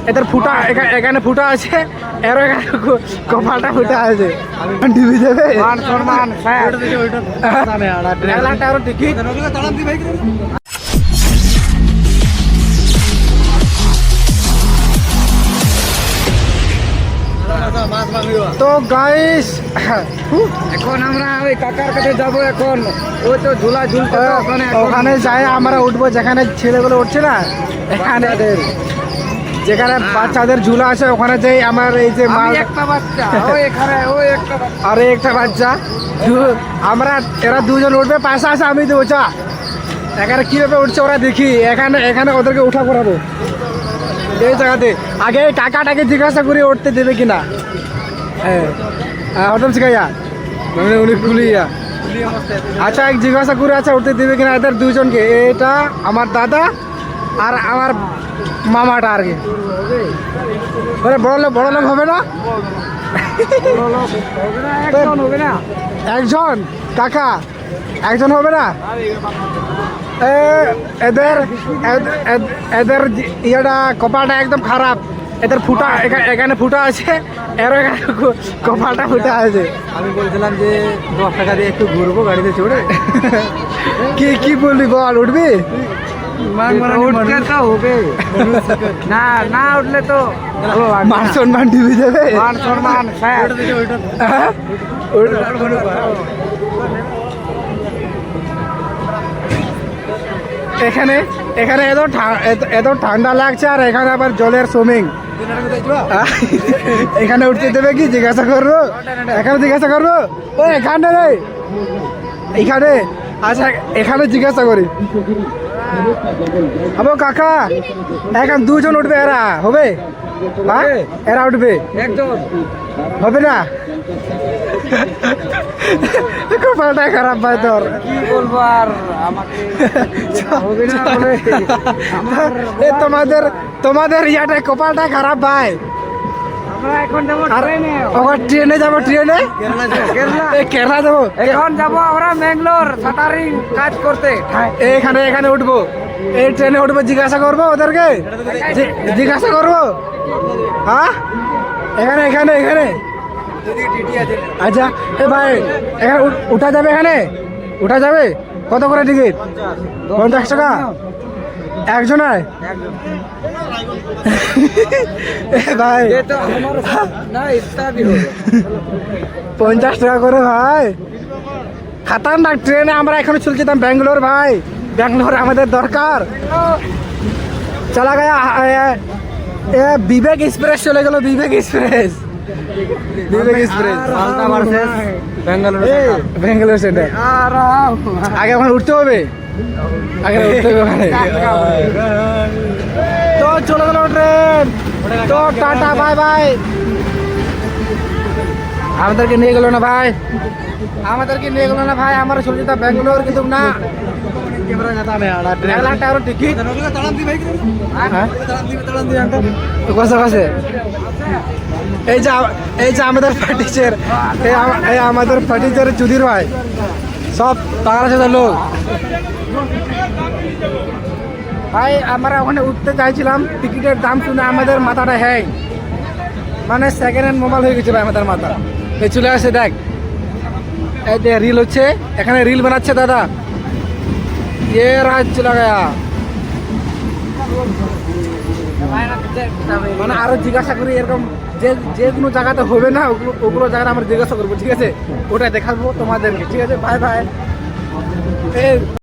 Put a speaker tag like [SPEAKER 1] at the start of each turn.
[SPEAKER 1] এদের ফুটা এখানে ফুটা আছে, এর এখানে কপালটা ফুটা আছে। ডিবি দেবে টিকিট। তো গাইস এখন আমরা ওই কাকার কাছে যাবো। এখন ওই তো ঝুলা ঝুলতে ওখানে যাই আমরা উঠবো, যেখানে ছেলেগুলো উঠছে না, এখানে যেখানে বাচ্চাদের ঝুলা আছে ওখানে যাই। আমার এই যে একটা বাচ্চা আর একটা বাচ্চা, আমরা এরা দুজন উঠবে, পাশে আছে আমি দেবো। চা এখানে কিভাবে উঠছে ওরা দেখি। এখানে ওদেরকে উঠা করাবো এই জায়গাতে। আগে কাকাটাকে জিজ্ঞাসা করে উঠতে দেবে কিনা। হ্যাঁ হোটেল শিখাইয়া মানে উনি খুলিয়া। আচ্ছা এক জিজ্ঞাসা করে, আচ্ছা উঠতে দেবে কিনা এদের দুজনকে। এটা আমার দাদা আর আমার মামাটা আর কি। বড় লোক হবে না? একজন কাকা একজন হবে না? এদের ইয়েটা কপালটা একদম খারাপ। এদের ফুটা এখানে ফুটা আছে, এর এখানে কপালটা ফুটা আছে।
[SPEAKER 2] আমি বলছিলাম যে 10 টাকা দিয়ে একটু ঘুরবো গাড়িতে চড়ে।
[SPEAKER 1] কি বললি বল, উঠবি?
[SPEAKER 2] উঠতে তো হবে না উঠলে তো
[SPEAKER 1] মান সম্মান ডিবি দেবে।
[SPEAKER 2] মান সম্মান
[SPEAKER 1] এখানে এত ঠান্ডা লাগছে, আর এখানে আবার জলের সুইমিং। এখানে উঠতে দেবে কি জিজ্ঞাসা করবো? এখানে জিজ্ঞাসা করবো ও এখানে রে, এখানে। আচ্ছা এখানে জিজ্ঞাসা করি। আবো কাকা এখন দুজন উঠবে, এরা হবে? এরা উঠবে
[SPEAKER 2] একদম
[SPEAKER 1] হবে না? কপালটা খারাপ ভাই তোর,
[SPEAKER 2] কি বলবো আর। আমাকে হবে না বলে
[SPEAKER 1] তোমাদের ইয়াটা কপালটা খারাপ ভাই।
[SPEAKER 2] আমরা এখন যাবো ট্রেনে।
[SPEAKER 1] ট্রেনে যাবো, ট্রেনে কেরালা যাবো।
[SPEAKER 2] এখন যাবো আমরা ম্যাঙ্গালোর শাটারিং কাজ করতে।
[SPEAKER 1] এখানে উঠবো, এই ট্রেনে উঠবো, জিজ্ঞাসা করবো ওদেরকে, জিজ্ঞাসা করবো। হ্যাঁ এখানে আচ্ছা এ ভাই এখানে উঠা যাবে? এখানে উঠা যাবে? কত করে টিকিট? 50 টাকা একজনের? ভাই 50 টাকা করে ভাই, খাতারনাক ট্রেনে। আমরা এখনো চলছিলাম ব্যাঙ্গালোর ভাই, ব্যাঙ্গালোর আমাদের দরকার। চলা গয়া বিবেক এক্সপ্রেস চলে গেল, বিবেক এক্সপ্রেস ব্যাঙ্গালোর সেটা। আগে ওখানে উঠতে হবে, ওখানে। তো চলে গেল ট্রেন, তো টাটা বাই বাই। আমাদেরকে নিয়ে গেল না ভাই, আমরা চলে যেতাম ব্যাঙ্গালোর, কিন্তু না টিকিট কষে। এই যে আমাদের ফার্টিচার, আমাদের ফার্টিচারের চুদির ভাই, সব বাংলাদেশের লোক ভাই। আমরা ওখানে উঠতে চাইছিলাম, টিকিটের দাম শুনে আমাদের মাথাটা হ্যাং, মানে সেকেন্ড হ্যান্ড মোবাইল হয়ে গেছে ভাই আমাদের মাথা। এই চলে আসে দেখ, এই যে রিল হচ্ছে, এখানে রিল বানাচ্ছে দাদা। ये राज चला गया। মানে আরো জিজ্ঞাসা করি, এরকম যে কোনো জায়গাতে হবে না ওগুলো জায়গাটা আমরা জিজ্ঞাসা করবো, ঠিক আছে? ওটা দেখাবো তোমাদেরকে, ঠিক আছে? Bye bye.